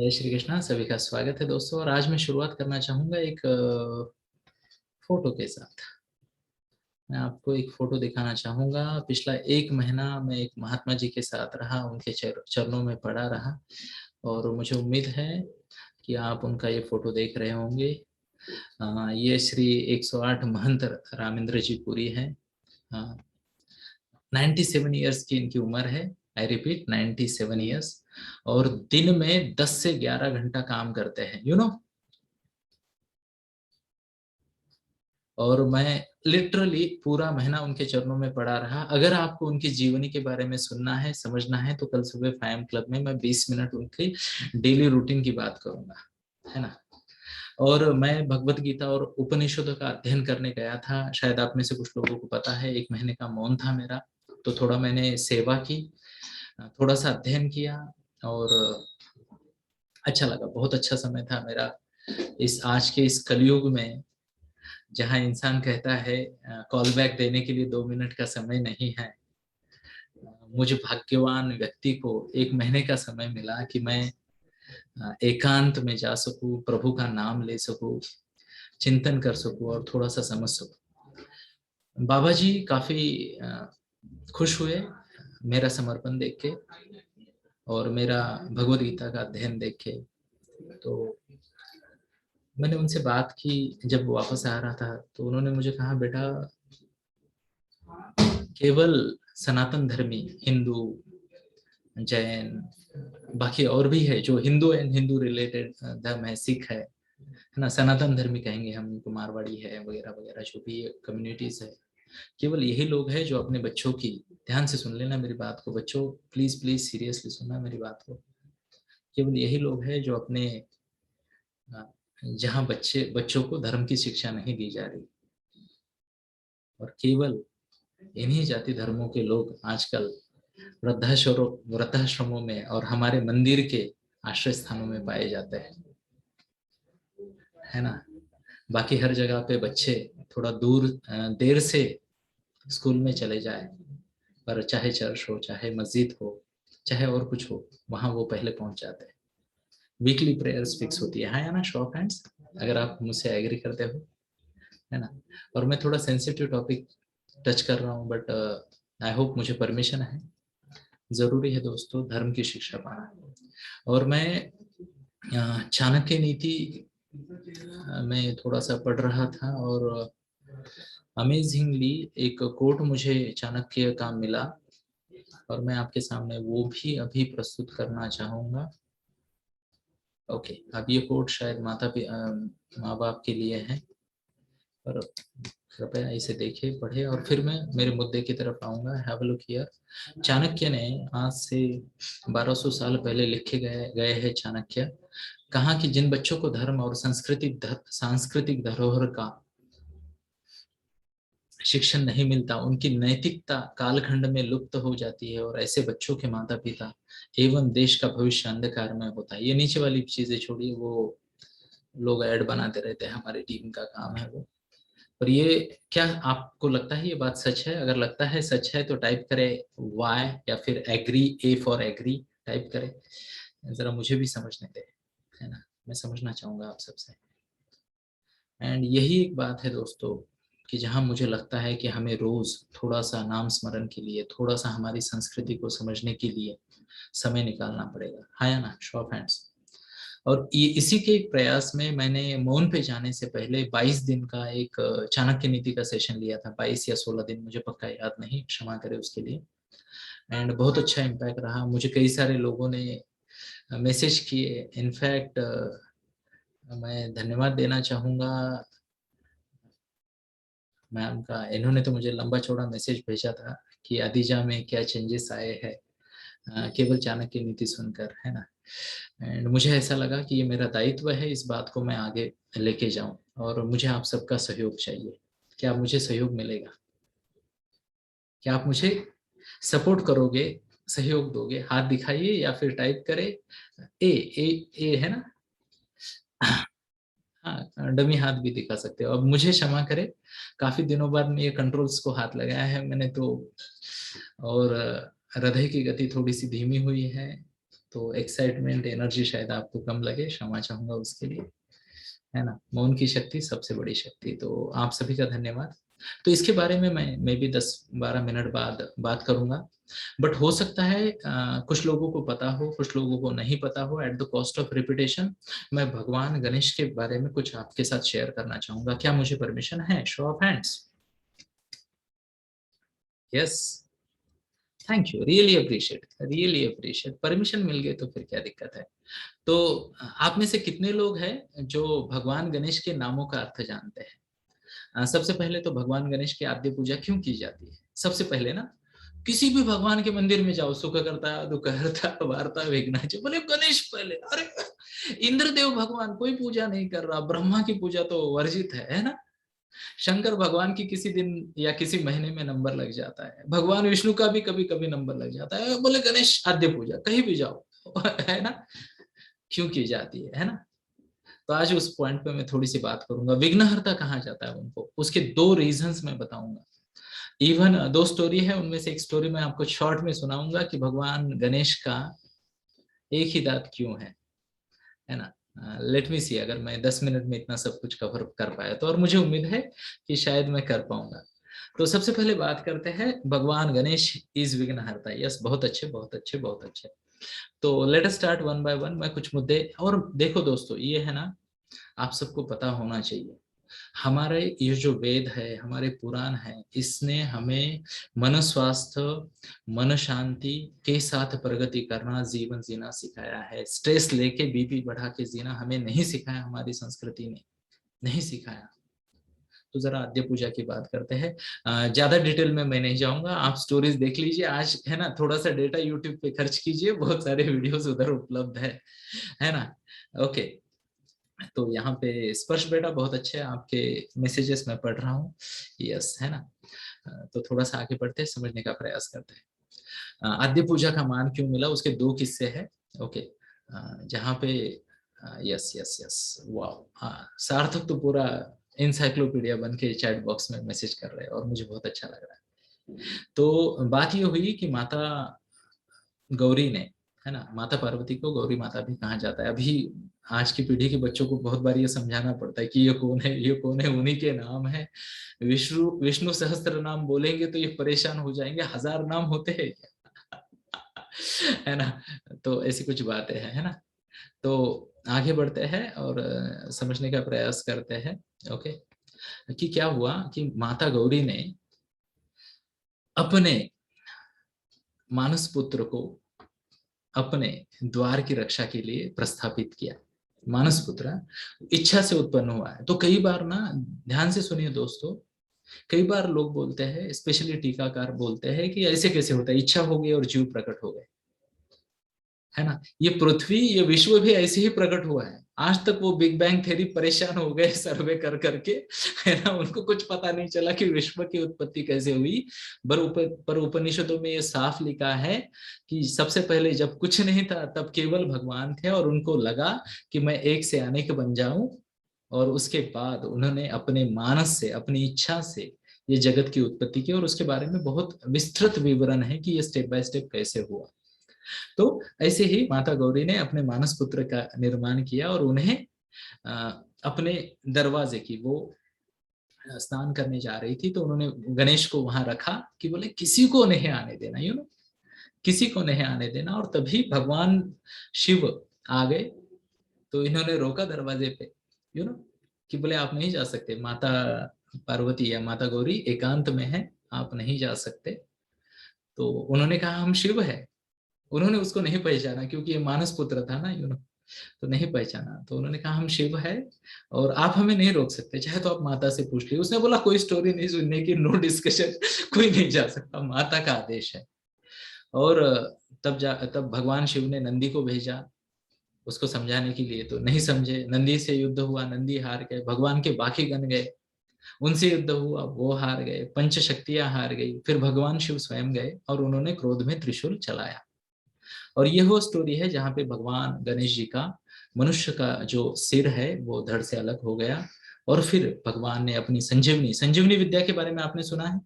जय श्री कृष्णा। सभी का स्वागत है दोस्तों। और आज मैं शुरुआत करना चाहूंगा एक फोटो के साथ। मैं आपको एक फोटो दिखाना चाहूंगा। पिछला एक महीना मैं एक महात्मा जी के साथ रहा, उनके चरणों में पड़ा रहा। और मुझे उम्मीद है कि आप उनका ये फोटो देख रहे होंगे। ये श्री 108 महंत रामेंद्र जी पुरी है। 97 ईयर्स की इनकी उम्र है। I repeat, 97 years. और दिन में 10 से 11 घंटा काम करते हैं, और मैं लिटरली पूरा महीना उनके चरणों में पड़ा रहा। अगर आपको उनकी जीवनी के बारे में सुनना है, समझना है, तो कल सुबह फाइम क्लब में मैं 20 मिनट उनकी डेली रूटीन की बात करूंगा, है ना। और मैं भगवत गीता और उपनिषदों का अध्ययन करने गया था। शायद आप में से कुछ लोगों को पता है, एक महीने का मौन था मेरा। तो थोड़ा मैंने सेवा की, थोड़ा सा अध्ययन किया, और अच्छा लगा। बहुत अच्छा समय था मेरा। इस आज के इस कलयुग में, जहां इंसान कहता है कॉल बैक देने के लिए 2 मिनट का समय नहीं है, मुझे भाग्यवान व्यक्ति को एक महीने का समय मिला कि मैं एकांत में जा सकूं, प्रभु का नाम ले सकूं, चिंतन कर सकूं और थोड़ा सा समझ सकूं। बाबा जी काफी खुश हुए मेरा समर्पण देख के और मेरा भगवद गीता का अध्ययन देख के। तो मैंने उनसे बात की। जब वापस आ रहा था तो उन्होंने मुझे कहा, बेटा, केवल सनातन धर्मी, हिंदू, जैन, बाकी और भी है जो हिंदू एंड हिंदू रिलेटेड धर्म है, सिख है ना, सनातन धर्मी कहेंगे हम इनको, मारवाड़ी है वगैरह वगैरह, जो भी कम्युनिटीज है। केवल यही लोग हैं जो अपने बच्चों की, ध्यान से सुन लेना मेरी बात को बच्चों, प्लीज प्लीज सीरियसली सुनना मेरी बात को। केवल यही लोग हैं जो अपने जहाँ बच्चों को धर्म की शिक्षा नहीं दी जा रही, और केवल इन्हीं जाति धर्मों के लोग आजकल वृद्धाश्रमों में और हमारे मंदिर के आश्रय स्थानों में पाए जाते हैं, है ना। बाकी हर जगह पे बच्चे थोड़ा दूर देर से स्कूल में चले जाए, पर चाहे चर्च हो, चाहे मस्जिद हो, चाहे और कुछ हो, वहां वो पहले पहुंच जाते हैं। वीकली प्रेयर्स फिक्स होती है, हाँ या ना, शो ऑफ हैंड्स अगर आप मुझसे एग्री करते हो, है ना। और मैं थोड़ा सेंसिटिव टॉपिक टच कर रहा हूँ, बट आई होप मुझे परमिशन है। जरूरी है दोस्तों धर्म की शिक्षा पाना। और मैं चाणक्य नीति में थोड़ा सा पढ़ रहा था, और अमेजिंगली एक कोट मुझे चाणक्य का मिला, और मैं आपके सामने वो भी अभी प्रस्तुत करना चाहूंगा। ओके, अब ये कोट शायद माँ बाप के लिए है, पर कृपया इसे देखे, पढ़े, और फिर मैं मेरे मुद्दे की तरफ आऊंगा। Have a look here. Chanakya ने आज से 1200 साल पहले लिखे गए गए हैं चाणक्य, कहा कि जिन बच्चों को धर्म और सांस्कृतिक धरोहर का शिक्षण नहीं मिलता, उनकी नैतिकता कालखंड में लुप्त हो जाती है, और ऐसे बच्चों के माता पिता एवं देश का भविष्य अंधकार में होता है। ये नीचे वाली चीजें छोड़िए, वो लोग ऐड बनाते रहते हैं, हमारी टीम का काम है वो। और ये, क्या आपको लगता है ये बात सच है? अगर लगता है सच है तो टाइप करें वाई, या फिर agree, A for agree type करें। जरा मुझे भी समझने दे, है ना। मैं समझना चाहूंगा आप सबसे। एंड यही एक बात है दोस्तों, कि जहां मुझे लगता है कि हमें रोज थोड़ा सा नाम स्मरण के लिए, थोड़ा सा हमारी संस्कृति को समझने के लिए समय निकालना पड़ेगा, हाँ या ना, शो ऑफ हैंड्स। और ये इसी के एक प्रयास में मैंने मौन पे जाने से पहले 22 दिन का एक चाणक्य नीति का सेशन लिया था। 22 या 16 दिन, मुझे पक्का याद नहीं, क्षमा करे उसके लिए। एंड बहुत अच्छा इम्पैक्ट रहा। मुझे कई सारे लोगों ने मैसेज किए। इनफैक्ट मैं धन्यवाद देना चाहूंगा मैम का। इन्होंने तो मुझे लंबा चौड़ा मैसेज भेजा था कि आदिजा में क्या चेंजेस आए हैं केवल चाणक्य नीति सुनकर, है ना। एंड मुझे ऐसा लगा कि ये मेरा दायित्व है, इस बात को मैं आगे लेके जाऊं, और मुझे आप सबका सहयोग चाहिए। क्या मुझे सहयोग मिलेगा? क्या आप मुझे सपोर्ट करोगे, सहयोग दोगे? हाथ दिखाइए या फिर टाइप करे ए है ना। हाँ, डमी हाथ भी दिखा सकते हो। अब मुझे क्षमा करे, काफी दिनों बाद ये कंट्रोल्स को हाथ लगाया है मैंने तो, और हृदय की गति थोड़ी सी धीमी हुई है। तो एक्साइटमेंट, एनर्जी शायद आपको कम लगे, क्षमा चाहूंगा उसके लिए, है ना। मौन की शक्ति सबसे बड़ी शक्ति। तो आप सभी का धन्यवाद। तो इसके बारे में मैं भी 10-12 मिनट बाद बात करूंगा, बट हो सकता है कुछ लोगों को पता हो, कुछ लोगों को नहीं पता हो। At the cost of repetition मैं भगवान गणेश के बारे में कुछ आपके साथ शेयर करना चाहूंगा। क्या मुझे परमिशन है? Show of hands. Yes, thank you, really appreciate, really appreciate. Permission मिल गई तो फिर क्या दिक्कत है। तो आप में से कितने लोग हैं जो भगवान गणेश के नामों का अर्थ जानते हैं? सबसे पहले तो भगवान गणेश की आद्य पूजा क्यों की जाती है? सबसे पहले ना, किसी भी भगवान के मंदिर में जाओ, सुख करता, दुख हरता, वार्ता, विघ्नाच, बोले गणेश पहले। अरे इंद्रदेव भगवान कोई पूजा नहीं कर रहा, ब्रह्मा की पूजा तो वर्जित है ना। शंकर भगवान की किसी दिन या किसी महीने में नंबर लग जाता है, भगवान विष्णु का भी कभी कभी नंबर लग जाता है, बोले गणेश आद्य पूजा, कहीं भी जाओ है ना, क्यों की जाती है ना। तो आज उस पॉइंट पे मैं थोड़ी सी बात करूंगा। विघ्नहर्ता कहा जाता है उनको, उसके दो रीजंस मैं बताऊंगा। इवन दो स्टोरी है, उनमें से एक स्टोरी मैं आपको शॉर्ट में सुनाऊंगा कि भगवान गणेश का एक ही दांत क्यों है ना। लेट मी सी, अगर मैं 10 मिनट में इतना सब कुछ कवर कर पाया तो, और मुझे उम्मीद है कि शायद मैं कर पाऊंगा। तो सबसे पहले बात करते हैं, भगवान गणेश इज विघ्नहर्ता। यस, बहुत अच्छे, बहुत अच्छे, बहुत अच्छे। तो let us start one by one. मैं कुछ मुद्दे, और देखो दोस्तों, ये है ना, आप सबको पता होना चाहिए, हमारे ये जो वेद है, हमारे पुराण है, इसने हमें मन स्वास्थ्य, मन शांति के साथ प्रगति करना, जीवन जीना सिखाया है। स्ट्रेस लेके, बीपी बढ़ा के जीना हमें नहीं सिखाया, हमारी संस्कृति ने नहीं सिखाया। तो जरा आद्य पूजा की बात करते हैं। ज्यादा डिटेल में मैं नहीं जाऊंगा, आप स्टोरीज देख लीजिए आज, है ना। थोड़ा सा डेटा यूट्यूब पे खर्च कीजिए, बहुत सारे वीडियोस उधर उपलब्ध है ना। ओके। तो यहाँ पे स्पर्श बेटा बहुत अच्छे, आपके मैसेजेस मैं पढ़ रहा हूँ। यस, है ना। तो थोड़ा सा आगे बढ़ते हैं, समझने का प्रयास करते हैं। आद्य पूजा का मान क्यों मिला, उसके दो किस्से हैं। ओके। जहाँ पे यस यस यस, वाह, सार्थक तो पूरा इंसाइक्लोपीडिया बन के चैट बॉक्स में मैसेज कर रहे हैं, और मुझे बहुत अच्छा लग रहा है। तो बात ये हुई कि माता गौरी ने, है ना, माता पार्वती को गौरी माता भी कहा जाता है। अभी आज की पीढ़ी के बच्चों को बहुत बार ये समझाना पड़ता है कि ये कौन है, ये कौन है, उन्हीं के नाम है। विष्णु विष्णु सहस्त्र नाम बोलेंगे तो ये परेशान हो जाएंगे, 1000 नाम होते हैं क्या है ना। तो ऐसी कुछ बातें हैं, है ना। तो आगे बढ़ते हैं और समझने का प्रयास करते हैं। ओके। कि क्या हुआ कि माता गौरी ने अपने मानस पुत्र को अपने द्वार की रक्षा के लिए प्रस्थापित किया। मानस पुत्र इच्छा से उत्पन्न हुआ है। तो कई बार ना, ध्यान से सुनिए दोस्तों, कई बार लोग बोलते हैं, स्पेशली टीकाकार बोलते हैं कि ऐसे कैसे होता है, इच्छा हो गई और जीव प्रकट हो गए, है ना। ये पृथ्वी, ये विश्व भी ऐसे ही प्रकट हुआ है। आज तक वो बिग बैंग थ्योरी परेशान हो गए सर्वे कर करके, है ना। उनको कुछ पता नहीं चला कि विश्व की उत्पत्ति कैसे हुई। पर उपनिषदों में ये साफ लिखा है कि सबसे पहले जब कुछ नहीं था, तब केवल भगवान थे, और उनको लगा कि मैं एक से अनेक बन जाऊं। और उसके बाद उन्होंने अपने मानस से, अपनी इच्छा से ये जगत की उत्पत्ति की, और उसके बारे में बहुत विस्तृत विवरण है कि ये स्टेप बाय स्टेप कैसे हुआ। तो ऐसे ही माता गौरी ने अपने मानस पुत्र का निर्माण किया, और उन्हें अपने दरवाजे की, वो स्नान करने जा रही थी, तो उन्होंने गणेश को वहां रखा कि बोले किसी को नहीं आने देना, किसी को नहीं आने देना। और तभी भगवान शिव आ गए, तो इन्होंने रोका दरवाजे पे, यू नो कि बोले आप नहीं जा सकते, माता पार्वती या माता गौरी एकांत में है, आप नहीं जा सकते। तो उन्होंने कहा हम शिव है। उन्होंने उसको नहीं पहचाना, क्योंकि ये मानस पुत्र था ना, तो नहीं पहचाना। तो उन्होंने कहा हम शिव है, और आप हमें नहीं रोक सकते, चाहे तो आप माता से पूछ लीजिए। उसने बोला कोई स्टोरी नहीं सुनने की, नो डिस्कशन, कोई नहीं जा सकता, माता का आदेश है। और तब भगवान शिव ने नंदी को भेजा उसको समझाने के लिए, तो नहीं समझे। नंदी से युद्ध हुआ, नंदी हार गए। भगवान के बाकी गण गए, उनसे युद्ध हुआ, वो हार गए। पंच शक्तियां हार गई। फिर भगवान शिव स्वयं गए, और उन्होंने क्रोध में त्रिशूल चलाया। और ये वो स्टोरी है जहाँ पे भगवान गणेश जी का, मनुष्य का जो सिर है वो धड़ से अलग हो गया। और फिर भगवान ने अपनी संजीवनी, संजीवनी विद्या के बारे में आपने सुना है?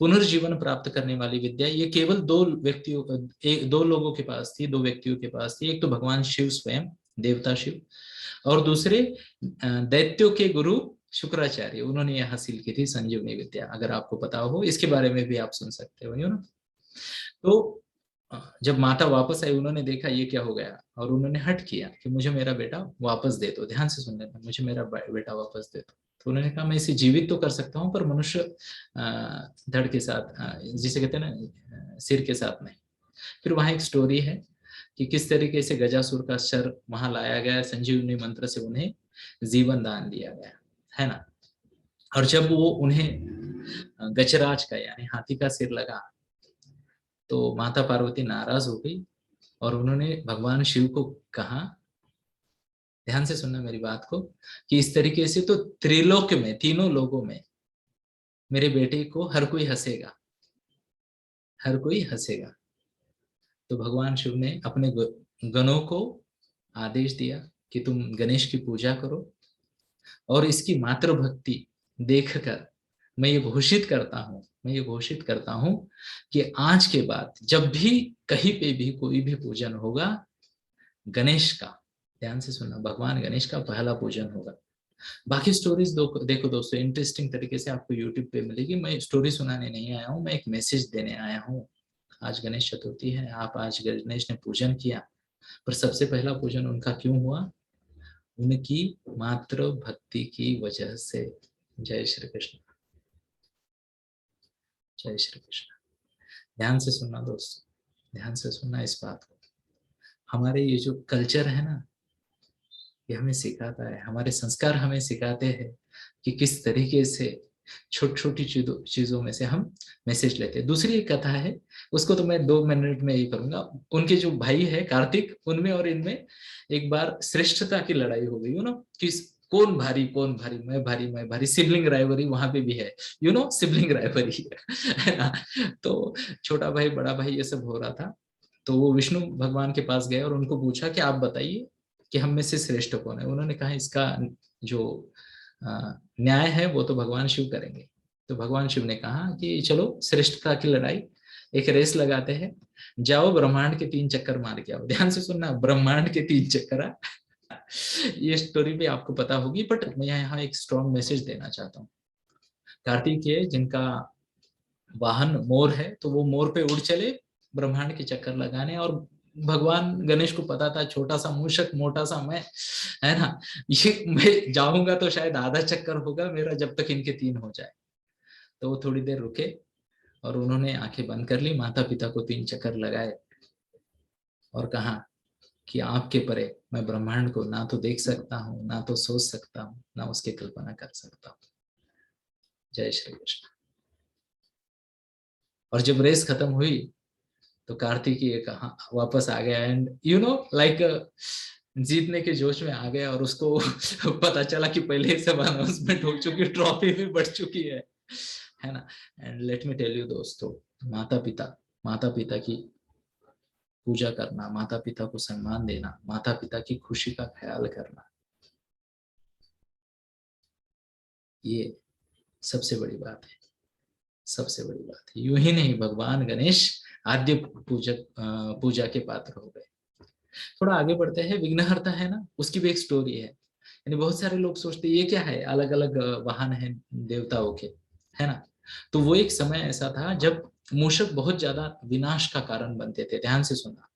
पुनर्जीवन प्राप्त करने वाली विद्या, ये केवल दो लोगों के पास थी, दो व्यक्तियों के पास थी। एक तो भगवान शिव स्वयं, देवता शिव, और दूसरे दैत्यों के गुरु शुक्राचार्य, उन्होंने यह हासिल की थी संजीवनी विद्या। अगर आपको पता हो, इसके बारे में भी आप सुन सकते हो, यू ना। तो जब माता वापस आई, उन्होंने देखा ये क्या हो गया, और उन्होंने हट किया कि मुझे मेरा बेटा वापस दे दो। ध्यान से सुन लेना, मुझे मेरा बेटा वापस दे दो। तो उन्होंने कहा मैं इसे जीवित तो कर सकता हूँ, पर मनुष्य धड़ के साथ, जिसे कहते हैं ना, सिर के साथ नहीं। फिर वहां एक स्टोरी है कि किस तरीके से गजासुर का सर वहां लाया गया, संजीवनी मंत्र से उन्हें जीवन दान दिया गया, है ना। और जब वो उन्हें गजराज का यानी हाथी का सिर लगा, तो माता पार्वती नाराज हो गई और उन्होंने भगवान शिव को कहा, ध्यान से सुनना मेरी बात को, कि इस तरीके से तो त्रिलोक में, तीनों लोगों में मेरे बेटे को हर कोई हंसेगा, हर कोई हंसेगा। तो भगवान शिव ने अपने गणों को आदेश दिया कि तुम गणेश की पूजा करो, और इसकी मातृ भक्ति देखकर मैं ये घोषित करता हूं, मैं ये घोषित करता हूं कि आज के बाद जब भी कहीं पे भी कोई भी पूजन होगा, गणेश का, ध्यान से सुनना, भगवान गणेश का पहला पूजन होगा। बाकी स्टोरीज देखो दोस्तों, इंटरेस्टिंग तरीके से आपको यूट्यूब पे मिलेगी। मैं स्टोरी सुनाने नहीं आया हूँ, मैं एक मैसेज देने आया हूँ। आज गणेश चतुर्थी है, आप आज गणेश ने पूजन किया, पर सबसे पहला पूजन उनका क्यों हुआ? उनकी मातृ भक्ति की वजह से। जय श्री कृष्ण, जय श्री कृष्ण। ध्यान से सुनना दोस्तों, ध्यान से सुनना इस बात को। हमारे ये जो कल्चर है ना, ये हमें सिखाता है, हमारे संस्कार हमें सिखाते हैं कि किस तरीके से छोटी छोटी चीजों में से हम मैसेज लेते हैं। दूसरी एक कथा है, उसको तो मैं 2 मिनट में ही करूंगा। उनके जो भाई है कार्तिक, उनमें और इनमें एक बार श्रेष्ठता की लड़ाई हो गई, यू नो, कि कौन भारी कौन भारी, मैं भारी मैं भारी, सिबलिंग राइवरी वहां पे भी है, यू नो, सिबलिंग राइवरी है ना। तो छोटा भाई बड़ा भाई ये सब हो रहा था। तो वो विष्णु भगवान के पास गए और उनको पूछा कि आप बताइए कि हम में से श्रेष्ठ कौन है। उन्होंने कहा इसका जो न्याय है वो तो भगवान शिव करेंगे। तो भगवान शिव ने कहा कि चलो श्रेष्ठता की लड़ाई, एक रेस लगाते हैं, जाओ ब्रह्मांड के 3 चक्कर मार के आओ। ध्यान से सुनना, ब्रह्मांड के 3 चक्कर। ये स्टोरी भी आपको पता होगी, बट मैं यहाँ एक स्ट्रॉन्ग मैसेज देना चाहता हूँ। कार्तिकेय जिनका वाहन मोर है, तो वो मोर पे उड़ चले ब्रह्मांड के चक्कर लगाने, और भगवान गणेश को पता था छोटा सा मूषक मोटा सा मैं, है ना, ये मैं जाऊंगा तो शायद आधा चक्कर होगा मेरा जब तक इनके 3 हो जाए। तो वो थोड़ी देर रुके और उन्होंने आंखें बंद कर ली, माता पिता को 3 चक्कर लगाए और कहा कि आपके परे मैं ब्रह्मांड को ना तो देख सकता हूँ, ना तो सोच सकता हूँ, ना उसकी कल्पना कर सकता हूँ। जय श्री कृष्ण। और जब रेस खत्म हुई तो कार्तिकेय कहा वापस आ गया, एंड यू नो लाइक जीतने के जोश में आ गया, और उसको पता चला कि पहले ही सब अनाउंसमेंट हो चुकी, ट्रॉफी भी बढ़ चुकी है ना। And let me tell you दोस्तों, माता पिता की पूजा करना, माता पिता को सम्मान देना, माता पिता की खुशी का ख्याल करना, ये सबसे बड़ी बात है, सबसे बड़ी बात है। यूं ही नहीं, भगवान गणेश आद्य पूजा के पात्र हो गए। थोड़ा आगे बढ़ते हैं, विघ्नहर्ता है ना, उसकी भी एक स्टोरी है। यानी बहुत सारे लोग सोचते ये क्या है, अलग अलग वाहन है देवताओं के, है ना। तो वो एक समय ऐसा था जब मूषक बहुत ज्यादा विनाश का कारण बनते थे। ध्यान से सुनना,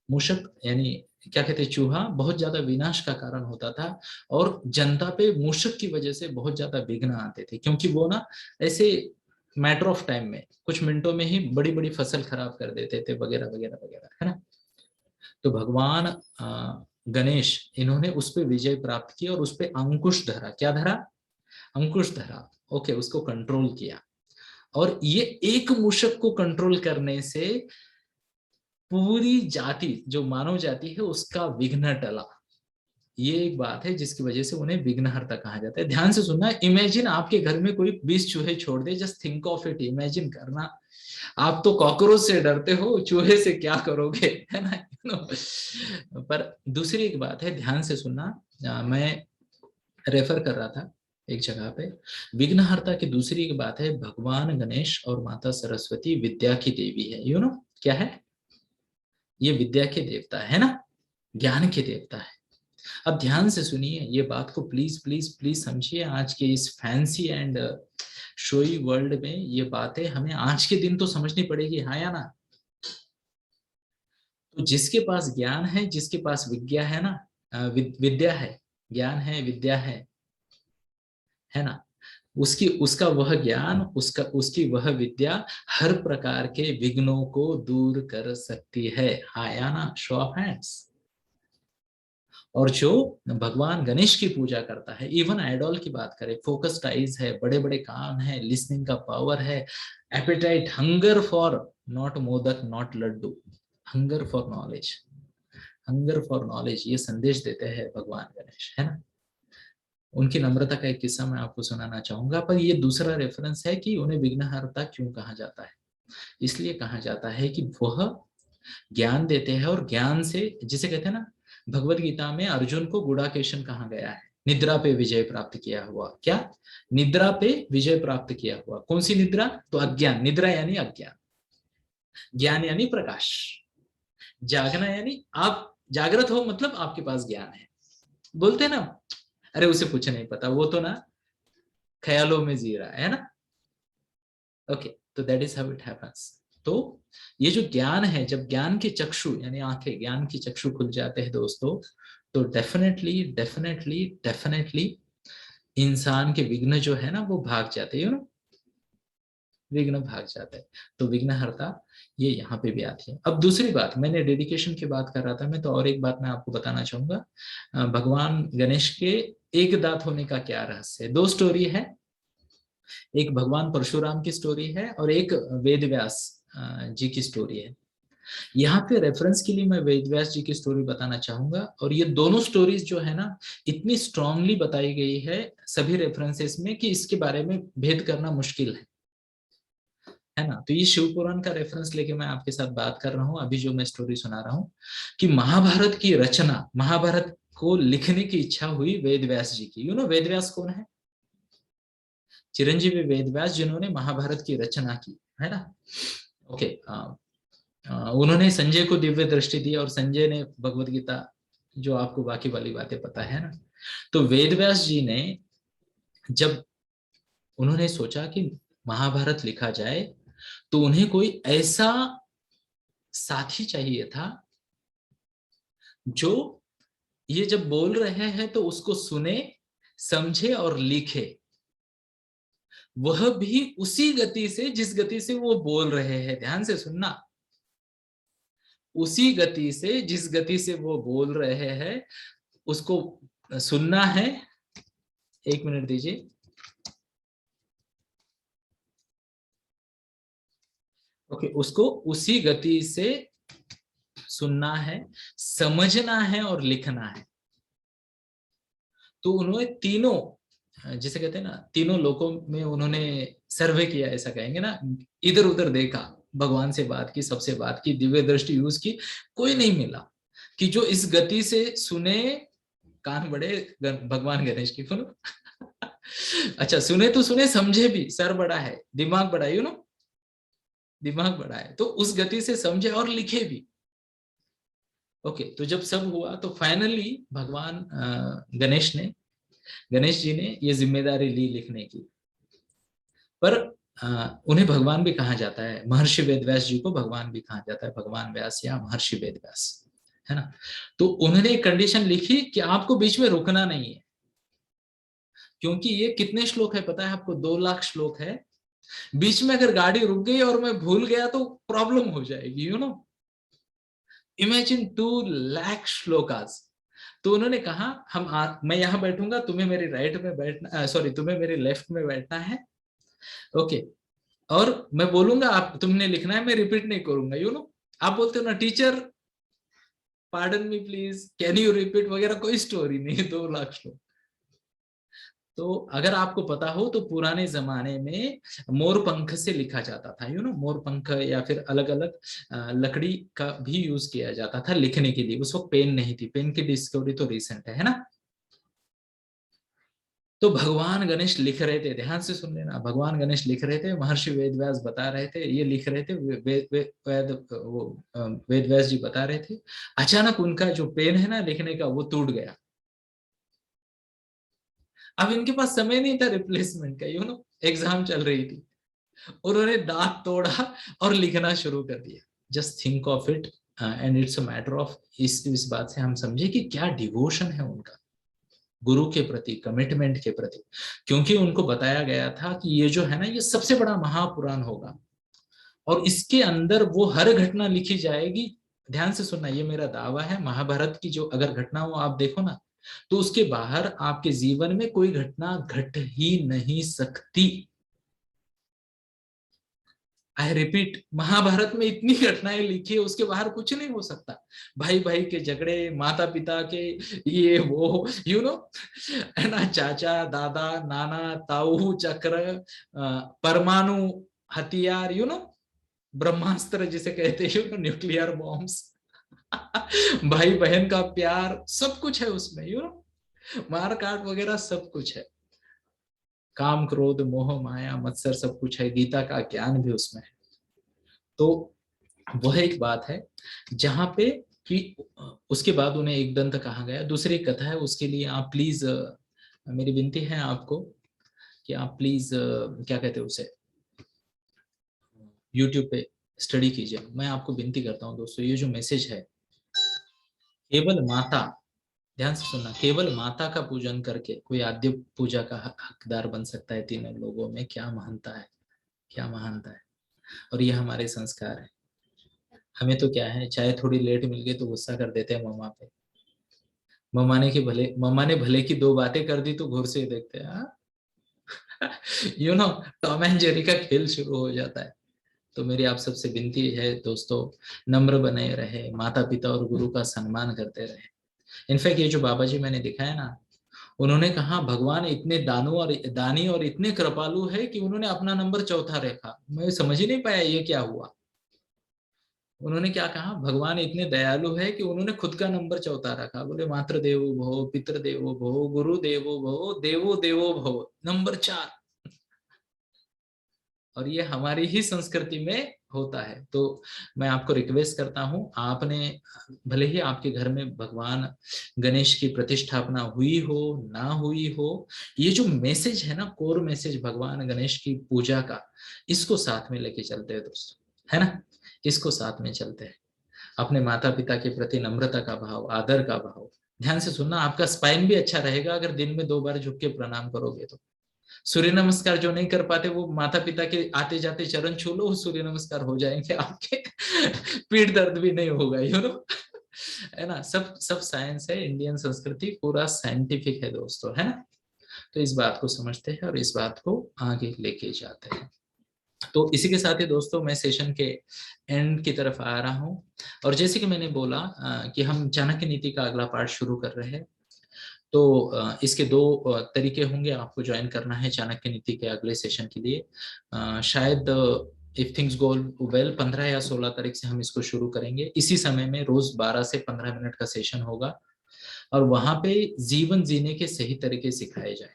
मूषक यानी क्या कहते हैं, चूहा बहुत ज्यादा विनाश का कारण होता था, और जनता पे मूषक की वजह से बहुत ज्यादा विघ्न आते थे, क्योंकि वो ना ऐसे मैटर ऑफ टाइम में, कुछ मिनटों में ही बड़ी बड़ी फसल खराब कर देते थे, वगैरह वगैरह वगैरह, है ना। तो भगवान गणेश, इन्होंने उस पर विजय प्राप्त की और उस पर अंकुश धरा। क्या धरा? अंकुश धरा। ओके, उसको कंट्रोल किया, और ये एक मूषक को कंट्रोल करने से पूरी जाति, जो मानव जाति है, उसका विघ्न टला। ये एक बात है जिसकी वजह से उन्हें विघ्नहर्ता कहा जाता है। ध्यान से सुनना, इमेजिन आपके घर में कोई 20 चूहे छोड़ दे, just think of it, imagine करना। आप तो कॉकरोच से डरते हो, चूहे से क्या करोगे, है ना। पर दूसरी एक बात है, ध्यान से सुनना, मैं रेफर कर रहा था एक जगह पे। विघ्नहर्ता की दूसरी की बात है, भगवान गणेश और माता सरस्वती विद्या की देवी है। क्या है? ये विद्या के देवता है ना, ज्ञान के देवता है। अब ध्यान से सुनिए ये बात को, प्लीज प्लीज प्लीज समझिए। आज के इस फैंसी एंड शोई वर्ल्ड में ये बातें हमें आज के दिन तो समझनी पड़ेगी, हाँ या ना? तो जिसके पास ज्ञान है, जिसके पास विद्या है ना, विद्या है, ज्ञान है, विद्या है ना, उसकी उसका वह ज्ञान, उसका उसकी वह विद्या हर प्रकार के विघ्नों को दूर कर सकती है, हाँ या ना? Show of hands. और जो भगवान गणेश की पूजा करता है, इवन आइडॉल की बात करें, फोकस्ड आइज है, बड़े बड़े कान है, लिसनिंग का पावर है, appetite, hunger for not modak not laddu, hunger for knowledge, hunger for knowledge, ये संदेश देते हैं भगवान गणेश, है ना। उनकी नम्रता का एक किस्सा मैं आपको सुनाना चाहूंगा, पर ये दूसरा रेफरेंस है कि उन्हें विघ्नहर्ता क्यों कहा जाता है। इसलिए कहा जाता है कि वह ज्ञान देते हैं, और ज्ञान से, जिसे कहते हैं ना, भगवत गीता में अर्जुन को गुड़ाकेशन कहा गया है, निद्रा पे विजय प्राप्त किया हुआ। क्या? निद्रा पे विजय प्राप्त किया हुआ। कौन सी निद्रा? तो अज्ञान, निद्रा यानी अज्ञान, ज्ञान यानी प्रकाश, जागना यानी आप जागृत हो, मतलब आपके पास ज्ञान है। बोलते हैं ना, अरे उसे कुछ नहीं पता, वो तो ना ख्यालों में जी रहा है ना। ओके, तो that is how it happens. तो ये जो ज्ञान है, जब ज्ञान के चक्षु यानी आंखें, ज्ञान की चक्षु खुल जाते हैं दोस्तों, तो डेफिनेटली डेफिनेटली डेफिनेटली इंसान के विघ्न जो है ना वो भाग जाते हैं, विघ्न भाग जाता है। तो विघ्नहर्ता ये यहाँ पे भी आती है। अब दूसरी बात, मैंने डेडिकेशन की बात कर रहा था मैं, तो और एक बात मैं आपको बताना चाहूंगा। भगवान गणेश के एक दांत होने का क्या रहस्य है? दो स्टोरी है, एक भगवान परशुराम की स्टोरी है और एक वेद व्यास जी की स्टोरी है। यहाँ पे रेफरेंस के लिए मैं वेद व्यास जी की स्टोरी बताना चाहूंगा, और ये दोनों स्टोरीज जो है ना, इतनी स्ट्रांगली बताई गई है सभी रेफरेंसेस में कि इसके बारे में भेद करना मुश्किल है ना। तो ये शिव पुराण का रेफरेंस लेके मैं आपके साथ बात कर रहा हूँ, अभी जो मैं स्टोरी सुना रहा हूँ, कि महाभारत की रचना, महाभारत को लिखने की इच्छा हुई वेद व्यास जी की। वेद व्यास कौन है? चिरंजीवी वेद व्यास, जिन्होंने महाभारत की रचना की, है ना। ओके, उन्होंने संजय को दिव्य दृष्टि दी, और संजय ने भगवत गीता, जो आपको बाकी वाली बातें पता है ना। तो वेद व्यास जी ने, जब उन्होंने सोचा कि महाभारत लिखा जाए, तो उन्हें कोई ऐसा साथी चाहिए था जो ये जब बोल रहे हैं तो उसको सुने, समझे और लिखे, वह भी उसी गति से जिस गति से वो बोल रहे हैं। ध्यान से सुनना, उसी गति से जिस गति से वो बोल रहे हैं उसको सुनना है। एक मिनट दीजिए। ओके, उसको उसी गति से सुनना है, समझना है और लिखना है। तो उन्होंने तीनों, जिसे कहते हैं ना, तीनों लोकों में उन्होंने सर्वे किया, ऐसा कहेंगे ना, इधर उधर देखा, भगवान से बात की, सबसे बात की, दिव्य दृष्टि यूज की, कोई नहीं मिला कि जो इस गति से सुने। कान बड़े भगवान गणेश की, सुनो। अच्छा, सुने तो सुने, समझे भी, सर बड़ा है, दिमाग बड़ा है, दिमाग बड़ा है, तो उस गति से समझे और लिखे भी। ओके, तो जब सब हुआ तो फाइनली भगवान गणेश जी ने ये जिम्मेदारी ली लिखने की। पर उन्हें भगवान भी कहा जाता है, महर्षि वेदव्यास जी को भगवान भी कहा जाता है, भगवान व्यास या महर्षि वेदव्यास, है ना। तो उन्होंने एक कंडीशन लिखी कि आपको बीच में रुकना नहीं है, क्योंकि ये कितने श्लोक है पता है आपको? 2 लाख श्लोक है। बीच में अगर गाड़ी रुक गई और मैं भूल गया तो प्रॉब्लम हो जाएगी, इमेजिन 2 लाख श्लोकास। तो उन्होंने कहा, मैं यहां बैठूंगा, तुम्हें मेरे राइट में बैठना, सॉरी, तुम्हें मेरे लेफ्ट में बैठना है। ओके, और मैं बोलूंगा, आप तुमने लिखना है, मैं रिपीट नहीं करूंगा। आप बोलते हो ना, teacher pardon me please, can you repeat वगैरह, कोई स्टोरी नहीं, 2 लाख श्लोक। तो अगर आपको पता हो तो पुराने जमाने में मोर पंख से लिखा जाता था, मोर पंख, या फिर अलग अलग लकड़ी का भी यूज किया जाता था लिखने के लिए। उस वक्त पेन नहीं थी, पेन की डिस्कवरी तो रिसेंट है ना। तो भगवान गणेश लिख रहे थे, ध्यान से सुन लेना, भगवान गणेश लिख रहे थे, महर्षि वेदव्यास बता रहे थे, ये लिख रहे थे, वेद व्यास जी बता रहे थे। अचानक उनका जो पेन है ना लिखने का, वो टूट गया। अब इनके पास समय नहीं था रिप्लेसमेंट का, एग्जाम चल रही थी, उन्होंने दांत तोड़ा और लिखना शुरू कर दिया। Just think of it, and it's a matter of, इस बात से हम समझे कि क्या डिवोशन है उनका गुरु के प्रति, कमिटमेंट के प्रति। क्योंकि उनको बताया गया था कि ये जो है ना, ये सबसे बड़ा महापुराण होगा और इसके अंदर वो हर घटना लिखी जाएगी। ध्यान से सुनना, ये मेरा दावा है, महाभारत की जो अगर घटना हो आप देखो ना, तो उसके बाहर आपके जीवन में कोई घटना घट ही नहीं सकती। आई रिपीट, महाभारत में इतनी घटनाएं लिखी है, उसके बाहर कुछ नहीं हो सकता। भाई भाई के झगड़े, माता पिता के ये वो, है ना, चाचा दादा नाना ताऊ चक्र, परमाणु हथियार, ब्रह्मास्त्र जिसे कहते हैं, न्यूक्लियर बॉम्ब्स, भाई बहन का प्यार, सब कुछ है उसमें, मार काट वगैरह सब कुछ है। काम क्रोध मोह माया मत्सर सब कुछ है, गीता का ज्ञान भी उसमें है। तो वह एक बात है जहां पे कि उसके बाद उन्हें एक दंत कहा गया। दूसरी कथा है, उसके लिए आप प्लीज, मेरी विनती है आपको कि आप प्लीज, क्या कहते हैं उसे, यूट्यूब पे स्टडी कीजिए। मैं आपको विनती करता हूँ दोस्तों, ये जो मैसेज है, केवल माता, ध्यान से सुनना, केवल माता का पूजन करके कोई आद्य पूजा का हकदार बन सकता है तीनों लोगों में। क्या महानता है, क्या महानता है। और ये हमारे संस्कार है। हमें तो क्या है, चाहे थोड़ी लेट मिल गई तो गुस्सा कर देते हैं मम्मा पे। मम्मा ने भले की दो बातें कर दी तो घूर से देखते हैं, टॉम एंड जेरी का खेल शुरू हो जाता है। तो मेरी आप सबसे विनती है दोस्तों, नम्र बने रहे, माता पिता और गुरु का सम्मान करते रहे। इनफैक्ट ये जो बाबा जी मैंने दिखाया ना, उन्होंने कहा भगवान इतने दानी और इतने कृपालु है कि उन्होंने अपना नंबर चौथा रखा। मैं समझ ही नहीं पाया ये क्या हुआ। उन्होंने क्या कहा, भगवान इतने दयालु है कि उन्होंने खुद का नंबर चौथा रखा। बोले मातृ देवो भव, पितृ देवो भव, गुरु देवो भव, देवो देवो भव, नंबर 4। और ये हमारी ही संस्कृति में होता है। तो मैं आपको रिक्वेस्ट करता हूं, आपने भले ही आपके घर में भगवान गणेश की प्रतिष्ठापना हुई हो ना हुई हो, ये जो मैसेज है ना, कोर मैसेज भगवान गणेश की पूजा का, इसको साथ में लेके चलते हैं दोस्तों, है ना। इसको साथ में चलते हैं, अपने माता पिता के प्रति नम्रता का भाव, आदर का भाव। ध्यान से सुनना, आपका स्पाइन भी अच्छा रहेगा अगर दिन में 2 बार झुक के प्रणाम करोगे तो। सूर्य नमस्कार जो नहीं कर पाते, वो माता पिता के आते जाते चरण छू लो, सूर्य नमस्कार हो जाएंगे आपके। पीठ दर्द भी नहीं होगा, है ना। सब सब साइंस है, इंडियन संस्कृति पूरा साइंटिफिक है दोस्तों, है ना। तो इस बात को समझते हैं और इस बात को आगे लेके जाते हैं। तो इसी के साथ ही दोस्तों मैं सेशन के एंड की तरफ आ रहा हूं। और जैसे कि मैंने बोला कि हम चाणक्य नीति का अगला पार्ट शुरू कर रहे हैं। तो इसके 2 तरीके होंगे, आपको ज्वाइन करना है चाणक्य नीति के अगले सेशन के लिए। शायद इफ थिंग्स गो वेल 15 या 16 तारीख से हम इसको शुरू करेंगे। इसी समय में रोज 12 से 15 मिनट का सेशन होगा और वहां पे जीवन जीने के सही तरीके सिखाए जाए।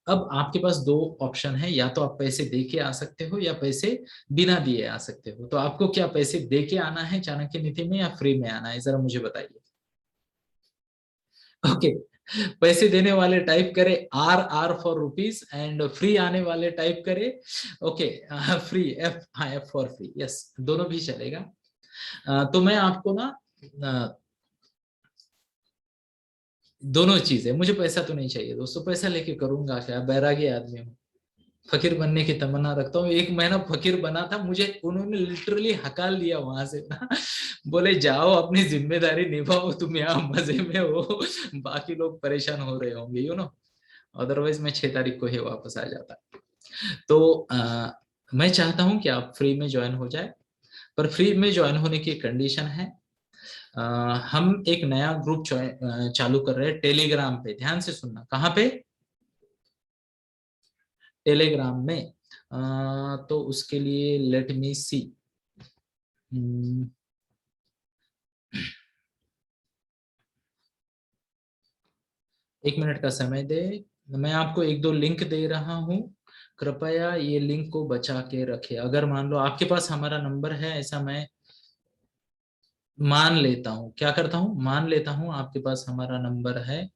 अब आपके पास 2 ऑप्शन है, या तो आप पैसे दे के आ सकते हो या पैसे बिना दिए आ सकते हो। तो आपको क्या पैसे दे के आना है चाणक्य नीति में या फ्री में आना है, जरा मुझे बताइए। ओके, पैसे देने वाले टाइप करें RR for rupees, and free आने वाले टाइप करें ओके, फ्री F, हाँ F फॉर फ्री, यस, दोनों भी चलेगा। तो मैं आपको ना, दोनों चीजें, मुझे पैसा तो नहीं चाहिए दोस्तों, पैसा लेके करूंगा क्या, बैरागी आदमी हूँ। फकीर बनने की तमन्ना रखता हूँ। 1 महीना फकीर बना था, मुझे उन्होंने लिटरली हकाल दिया वहां से ना। बोले जाओ अपनी जिम्मेदारी निभाओ, तुम यहाँ मजे में हो, बाकी लोग परेशान हो रहे होंगे, अदरवाइज मैं 6 तारीख को ही वापस आ जाता। तो मैं चाहता हूं कि आप फ्री में ज्वाइन हो जाए, पर फ्री में ज्वाइन होने की कंडीशन है, हम एक नया ग्रुप चालू कर रहे हैं टेलीग्राम पे। ध्यान से सुनना, कहाँ पे, टेलीग्राम में। तो उसके लिए लेट मी सी, 1 मिनट का समय दे। मैं आपको एक दो लिंक दे रहा हूँ, कृपया ये लिंक को बचा के रखें। अगर मान लो आपके पास हमारा नंबर है, ऐसा मैं मान लेता हूँ, क्या करता हूँ, मान लेता हूँ आपके पास हमारा नंबर है,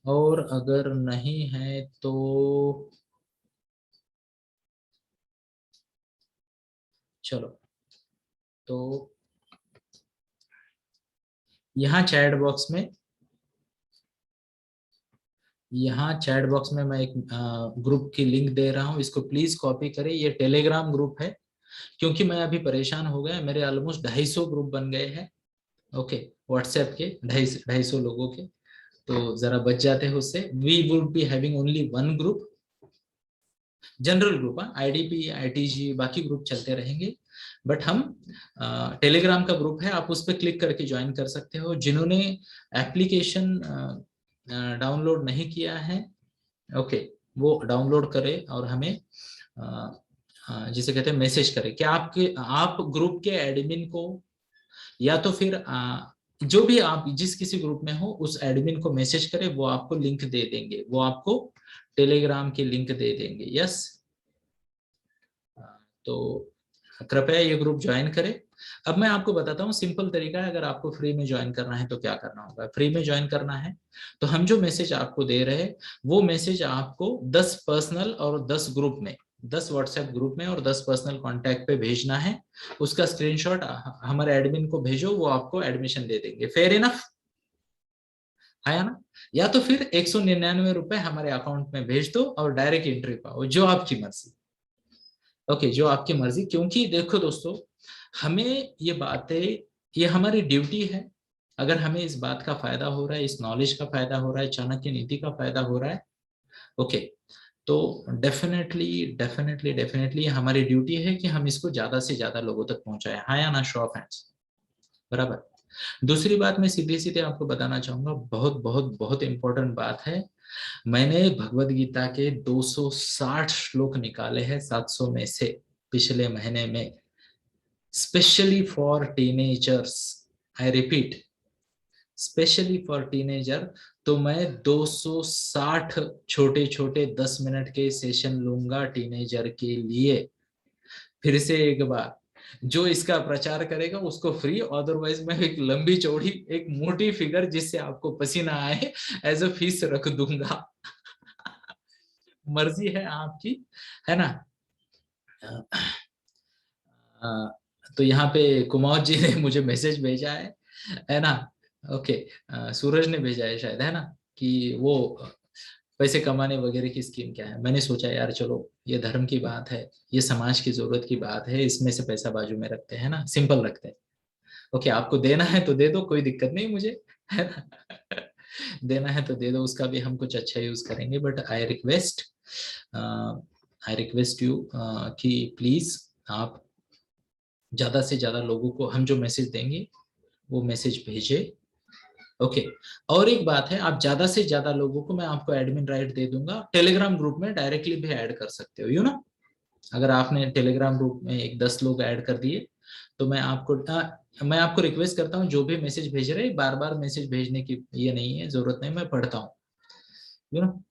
और अगर नहीं है तो चलो, तो यहाँ चैट बॉक्स में, यहाँ चैट बॉक्स में मैं एक ग्रुप की लिंक दे रहा हूँ, इसको प्लीज कॉपी करें। ये टेलीग्राम ग्रुप है, क्योंकि मैं अभी परेशान हो गया, मेरे ऑलमोस्ट 250 ग्रुप बन गए हैं। ओके, व्हाट्सएप के 250 लोगों के, तो जरा बच जाते हैं उससे। We would be having only one group, general group, IDP, ITG, बाकी ग्रुप चलते रहेंगे, बट हम टेलीग्राम का ग्रुप है, आप उस पर क्लिक करके ज्वाइन कर सकते हो। जिन्होंने एप्लीकेशन डाउनलोड नहीं किया है, ओके, वो डाउनलोड करे और हमें जिसे कहते हैं मैसेज करे कि आपके, आप ग्रुप के एडमिन को, या तो फिर जो भी आप जिस किसी ग्रुप में हो उस एडमिन को मैसेज करें, वो आपको लिंक दे देंगे, वो आपको टेलीग्राम की लिंक दे देंगे। यस, तो कृपया ये ग्रुप ज्वाइन करें। अब मैं आपको बताता हूँ सिंपल तरीका है, अगर आपको फ्री में ज्वाइन करना है तो क्या करना होगा। फ्री में ज्वाइन करना है तो हम जो मैसेज आपको दे रहे हैं, वो मैसेज आपको 10 पर्सनल और 10 ग्रुप में, 10 व्हाट्सएप ग्रुप में और 10 पर्सनल कांटेक्ट पे भेजना है। उसका स्क्रीनशॉट हमारे एडमिन को भेजो, वो आपको एडमिशन दे देंगे। फेयर इनफ है ना? या तो फिर 199 रुपए हमारे अकाउंट में भेज दो और डायरेक्ट एंट्री पाओ, जो आपकी मर्जी। ओके, जो आपकी मर्जी, क्योंकि देखो दोस्तों, हमें ये बातें, ये हमारी ड्यूटी है। अगर हमें इस बात का फायदा हो रहा है, इस नॉलेज का फायदा हो रहा है, चाणक्य नीति का फायदा हो रहा है, ओके, तो डेफिनेटली डेफिनेटली डेफिनेटली हमारी ड्यूटी है कि हम इसको ज्यादा से ज्यादा लोगों तक पहुंचाएं। हाँ या ना? शो ऑफ हैंड्स, बराबर। दूसरी बात मैं सीधे सीधे आपको बताना चाहूंगा, बहुत बहुत बहुत इंपॉर्टेंट बात है। मैंने भगवत गीता के 260 श्लोक निकाले हैं 700 में से पिछले महीने में, specially for teenagers. I repeat, specially for teenager. तो मैं 260 छोटे छोटे 10 मिनट के सेशन लूंगा टीनेजर के लिए। फिर से एक बार, जो इसका प्रचार करेगा उसको फ्री, अदरवाइज मैं एक लंबी चौड़ी एक मोटी फिगर जिससे आपको पसीना आए, एज अ फीस रख दूंगा। मर्जी है आपकी, है ना? अ, तो यहाँ पे कुमार जी ने मुझे मैसेज भेजा है ना? ओके, सूरज ने भेजा है शायद, है ना, कि वो पैसे कमाने वगैरह की स्कीम क्या है। मैंने सोचा यार चलो, ये धर्म की बात है, ये समाज की जरूरत की बात है, इसमें से पैसा बाजू में रखते हैं ना, सिंपल रखते हैं। ओके, आपको देना है तो दे दो, कोई दिक्कत नहीं मुझे, है ना? देना है तो दे दो, उसका भी हम कुछ अच्छा यूज करेंगे, बट आई रिक्वेस्ट यू कि प्लीज आप ज्यादा से ज्यादा लोगों को हम जो मैसेज देंगे वो मैसेज भेजे। ओके, और एक बात है, आप ज्यादा से ज्यादा लोगों को, मैं आपको एडमिन राइट दे दूंगा, टेलीग्राम ग्रुप में डायरेक्टली भी ऐड कर सकते हो, यू नो। अगर आपने टेलीग्राम ग्रुप में एक 10 लोग ऐड कर दिए, तो मैं आपको रिक्वेस्ट करता हूँ, जो भी मैसेज भेज रहे, बार बार मैसेज भेजने की ये नहीं है, जरूरत नहीं, मैं पढ़ता हूँ, यू नो,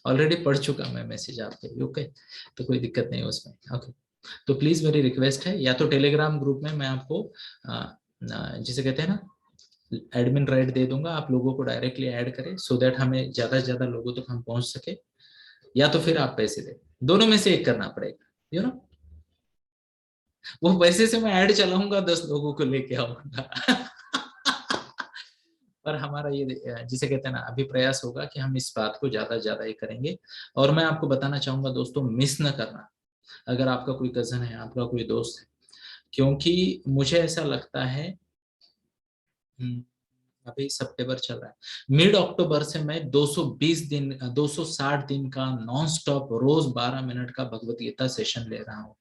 ऑलरेडी पढ़ चुका मैं मैसेज आपके। ओके, तो कोई दिक्कत नहीं है उसमें। ओके, तो प्लीज मेरी रिक्वेस्ट है, या तो टेलीग्राम ग्रुप में मैं आपको जिसे कहते हैं ना, एडमिन राइट दे दूंगा, आप लोगों को डायरेक्टली ऐड करें, सो दैट हमें ज्यादा से ज्यादा लोगों तक हम पहुंच सके, या तो फिर आप पैसे दें, दोनों में से एक करना पड़ेगा, यू नो। वो पैसे से मैं ऐड चलाऊंगा, 10 लोगों को लेके आऊंगा। पर हमारा ये जिसे कहते हैं ना, अभी प्रयास होगा कि हम इस बात को ज्यादा से ज्यादा ही करेंगे। और मैं आपको बताना चाहूंगा दोस्तों, मिस न करना, अगर आपका कोई कजन है, आपका कोई दोस्त है, क्योंकि मुझे ऐसा लगता है, अभी सितंबर चल रहा है, मिड अक्टूबर से मैं 220 दिन 260 दिन का नॉन स्टॉप रोज 12 मिनट का भगवत गीता सेशन ले रहा हूँ,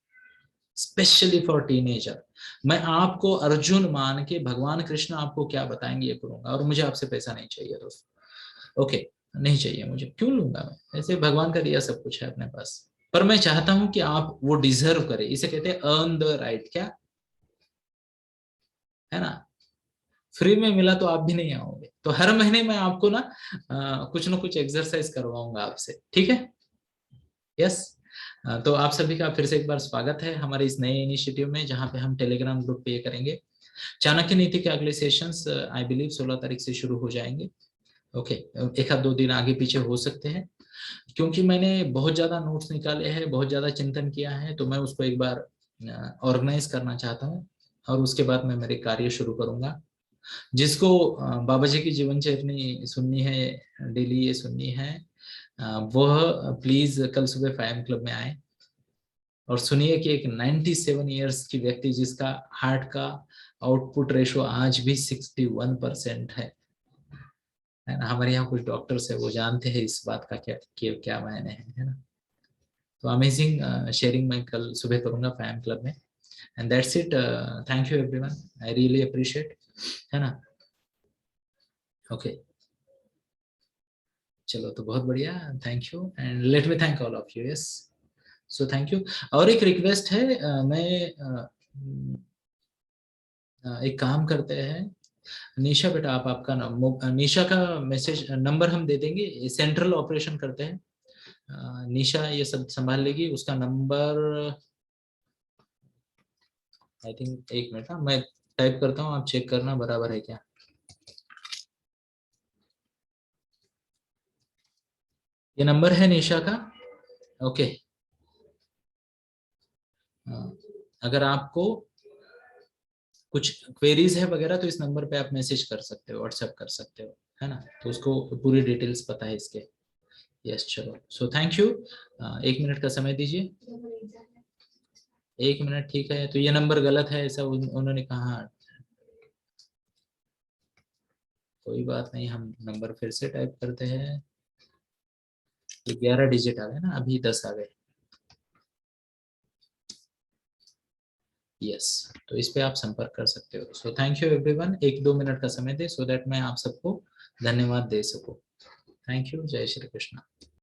स्पेशली फॉर टीनेजर। मैं आपको अर्जुन मान के, भगवान कृष्ण आपको क्या बताएंगे ये करूंगा, और मुझे आपसे पैसा नहीं चाहिए दोस्तों। ओके, नहीं चाहिए मुझे, क्यों लूंगा मैं, ऐसे भगवान का दिया सब कुछ है अपने पास। पर मैं चाहता हूं कि आप वो डिजर्व करें, इसे कहते हैं अर्न द राइट, क्या है ना? फ्री में मिला तो आप भी नहीं आओगे, तो हर महीने मैं आपको ना कुछ ना कुछ एक्सरसाइज करवाऊंगा आपसे, ठीक है? यस। तो आप सभी का फिर से एक बार स्वागत है हमारे इस नए इनिशिएटिव में, जहां पे हम टेलीग्राम ग्रुप पे ये करेंगे। चाणक्य नीति के अगले सेशंस आई बिलीव 16 तारीख से शुरू हो जाएंगे। ओके, एक आध 2 दिन आगे पीछे हो सकते हैं, क्योंकि मैंने बहुत ज्यादा नोट्स निकाले हैं, बहुत ज्यादा चिंतन किया है, तो मैं उसको एक बार ऑर्गेनाइज करना चाहता हूँ, और उसके बाद मैं मेरे कार्य शुरू करूंगा। जिसको बाबा जी की जीवन चरनी सुननी है, डेली ये सुननी है, वह प्लीज कल सुबह 5 क्लब में आए और सुनिए कि एक 97 ईयर्स की व्यक्ति जिसका हार्ट का आउटपुट रेशो आज भी 61% है ना। हमारे यहाँ कुछ डॉक्टर्स है, वो जानते हैं इस बात का क्या मायने है ना। तो अमेजिंग शेयरिंग मैं कल सुबह करूंगा 5 क्लब में। And that's it, thank you everyone, I really appreciate, है ना। ओके, चलो तो बहुत बढ़िया, thank you and let me thank all of you. Yes, so thank you. और एक रिक्वेस्ट है, एक काम करते हैं, निशा बेटा आप आपका निशा का मैसेज नंबर हम दे देंगे, सेंट्रल ऑपरेशन करते हैं, निशा ये सब संभाल लेगी। उसका नंबर आई थिंक, एक मिनट मैं टाइप करता हूँ, आप चेक करना बराबर है क्या। ये नंबर है निशा का। ओके, अगर आपको कुछ क्वेरीज है वगैरह तो इस नंबर पे आप मैसेज कर सकते हो, व्हाट्सएप कर सकते हो, है ना। तो उसको पूरी डिटेल्स पता है इसके। यस, चलो, सो थैंक यू। 1 मिनट का समय दीजिए। 1 मिनट, ठीक है। तो ये नंबर गलत है ऐसा उन्होंने कहा, कोई बात नहीं, हम नंबर फिर से टाइप करते हैं। ये 11 डिजिट आ गए ना, अभी 10 आ गए। यस, तो इस पे आप संपर्क कर सकते हो। So thank you everyone, 1-2 minute का समय दे, सो दैट मैं आप सबको धन्यवाद दे सकूं। थैंक यू, जय श्री कृष्ण।